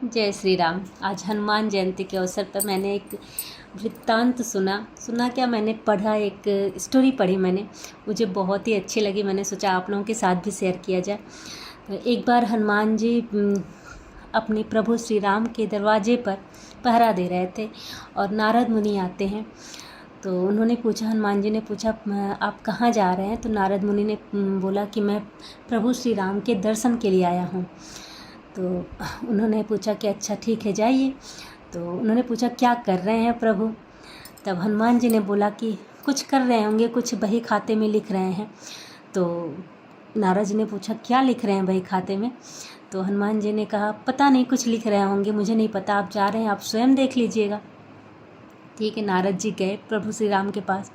जय श्री राम। आज हनुमान जयंती के अवसर पर मैंने एक वृत्तांत सुना क्या, मैंने पढ़ा, एक स्टोरी पढ़ी मैंने, मुझे बहुत ही अच्छी लगी। मैंने सोचा आप लोगों के साथ भी शेयर किया जाए। तो एक बार हनुमान जी अपने प्रभु श्री राम के दरवाजे पर पहरा दे रहे थे और नारद मुनि आते हैं। तो उन्होंने पूछा, हनुमान जी ने पूछा, आप कहाँ जा रहे हैं? तो नारद मुनि ने बोला कि मैं प्रभु श्री राम के दर्शन के लिए आया हूँ। तो उन्होंने पूछा कि अच्छा ठीक है, जाइए। तो उन्होंने पूछा क्या कर रहे हैं प्रभु? तब हनुमान जी ने बोला कि कुछ कर रहे होंगे, कुछ बही खाते में लिख रहे हैं। तो नारद जी ने पूछा क्या लिख रहे हैं बही खाते में? तो हनुमान जी ने कहा पता नहीं, कुछ लिख रहे होंगे, मुझे नहीं पता, आप जा रहे हैं, आप स्वयं देख लीजिएगा। ठीक है, नारद जी गए प्रभु श्री राम के पास।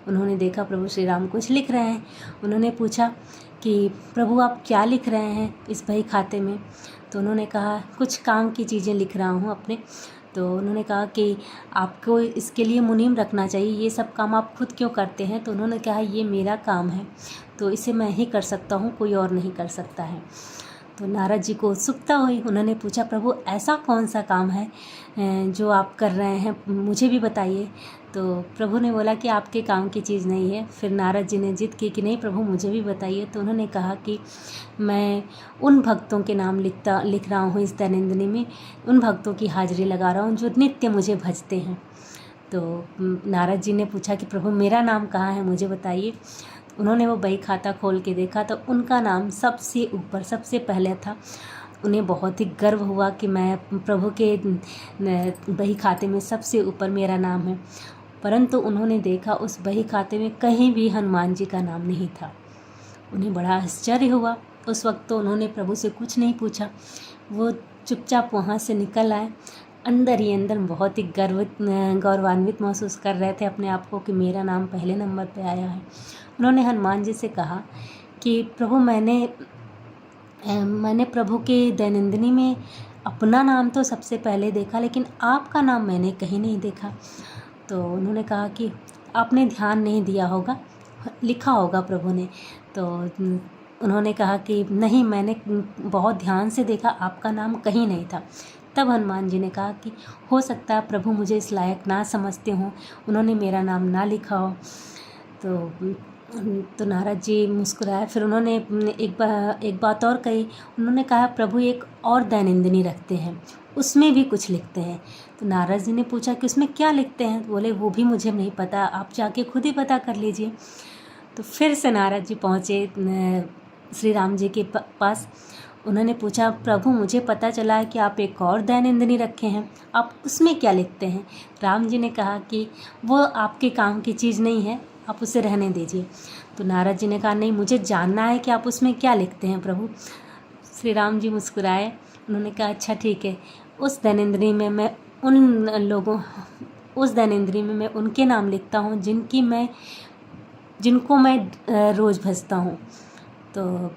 उन्होंने देखा प्रभु श्री राम कुछ लिख रहे हैं। उन्होंने पूछा कि प्रभु आप क्या लिख रहे हैं इस बही खाते में? तो उन्होंने कहा कुछ काम की चीज़ें लिख रहा हूँ अपने। तो उन्होंने कहा कि आपको इसके लिए मुनीम रखना चाहिए, ये सब काम आप खुद क्यों करते हैं? तो उन्होंने कहा ये मेरा काम है, तो इसे मैं ही कर सकता हूँ, कोई और नहीं कर सकता है। तो नारद जी को उत्सुकता हुई। उन्होंने पूछा प्रभु ऐसा कौन सा काम है जो आप कर रहे हैं, मुझे भी बताइए। तो प्रभु ने बोला कि आपके काम की चीज़ नहीं है। फिर नारद जी ने जिद की कि नहीं प्रभु मुझे भी बताइए। तो उन्होंने कहा कि मैं उन भक्तों के नाम लिख रहा हूँ इस दैनंदिनी में, उन भक्तों की हाजिरी लगा रहा हूँ जो नित्य मुझे भजते हैं। तो नारद जी ने पूछा कि प्रभु मेरा नाम कहाँ है, मुझे बताइए। उन्होंने वो बही खाता खोल के देखा तो उनका नाम सबसे ऊपर, सबसे पहले था। उन्हें बहुत ही गर्व हुआ कि मैं प्रभु के बही खाते में सबसे ऊपर मेरा नाम है। परंतु उन्होंने देखा उस बही खाते में कहीं भी हनुमान जी का नाम नहीं था। उन्हें बड़ा आश्चर्य हुआ। उस वक्त तो उन्होंने प्रभु से कुछ नहीं पूछा, वो चुपचाप वहाँ से निकल आए। अंदर ही अंदर बहुत ही गौरवान्वित महसूस कर रहे थे अपने आप को कि मेरा नाम पहले नंबर पे आया है। उन्होंने हनुमान जी से कहा कि प्रभु मैंने प्रभु के दैनंदिनी में अपना नाम तो सबसे पहले देखा, लेकिन आपका नाम मैंने कहीं नहीं देखा। तो उन्होंने कहा कि आपने ध्यान नहीं दिया होगा, लिखा होगा प्रभु ने। तो उन्होंने कहा कि नहीं, मैंने बहुत ध्यान से देखा, आपका नाम कहीं नहीं था। तब हनुमान जी ने कहा कि हो सकता है प्रभु मुझे इस लायक ना समझते हों, उन्होंने मेरा नाम ना लिखा हो। तो नारद जी मुस्कुराए। फिर उन्होंने एक बात और कही। उन्होंने कहा प्रभु एक और दैनंदिनी रखते हैं, उसमें भी कुछ लिखते हैं। तो नारद जी ने पूछा कि उसमें क्या लिखते हैं? बोले वो भी मुझे नहीं पता, आप जाके खुद ही पता कर लीजिए। तो फिर से नारद जी पहुँचे श्री राम जी के पास। उन्होंने पूछा प्रभु मुझे पता चला है कि आप एक और दैनंदिनी रखे हैं, आप उसमें क्या लिखते हैं? राम जी ने कहा कि वो आपके काम की चीज़ नहीं है, आप उसे रहने दीजिए। तो नारद जी ने कहा नहीं, मुझे जानना है कि आप उसमें क्या लिखते हैं प्रभु। श्री राम जी मुस्कुराए। उन्होंने कहा अच्छा ठीक है, उस दैनंदिनी में मैं उनके नाम लिखता हूँ जिनको मैं रोज़ भजता हूँ। तो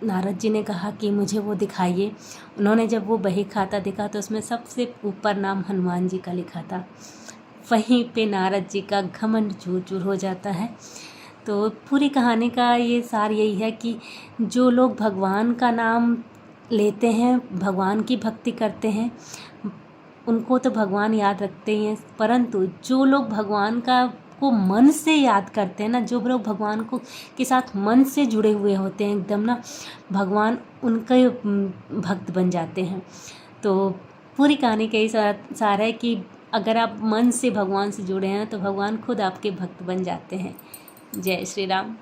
नारद जी ने कहा कि मुझे वो दिखाइए। उन्होंने जब वो बही खाता देखा तो उसमें सबसे ऊपर नाम हनुमान जी का लिखा था। वहीं पे नारद जी का घमंड चूर चूर हो जाता है। तो पूरी कहानी का ये सार यही है कि जो लोग भगवान का नाम लेते हैं, भगवान की भक्ति करते हैं, उनको तो भगवान याद रखते ही हैं, परंतु जो लोग भगवान को मन से याद करते हैं ना, जो लोग भगवान को के साथ मन से जुड़े हुए होते हैं एकदम ना, भगवान उनके भक्त बन जाते हैं। तो पूरी कहानी का यही सार है कि अगर आप मन से भगवान से जुड़े हैं तो भगवान खुद आपके भक्त बन जाते हैं। जय श्री राम।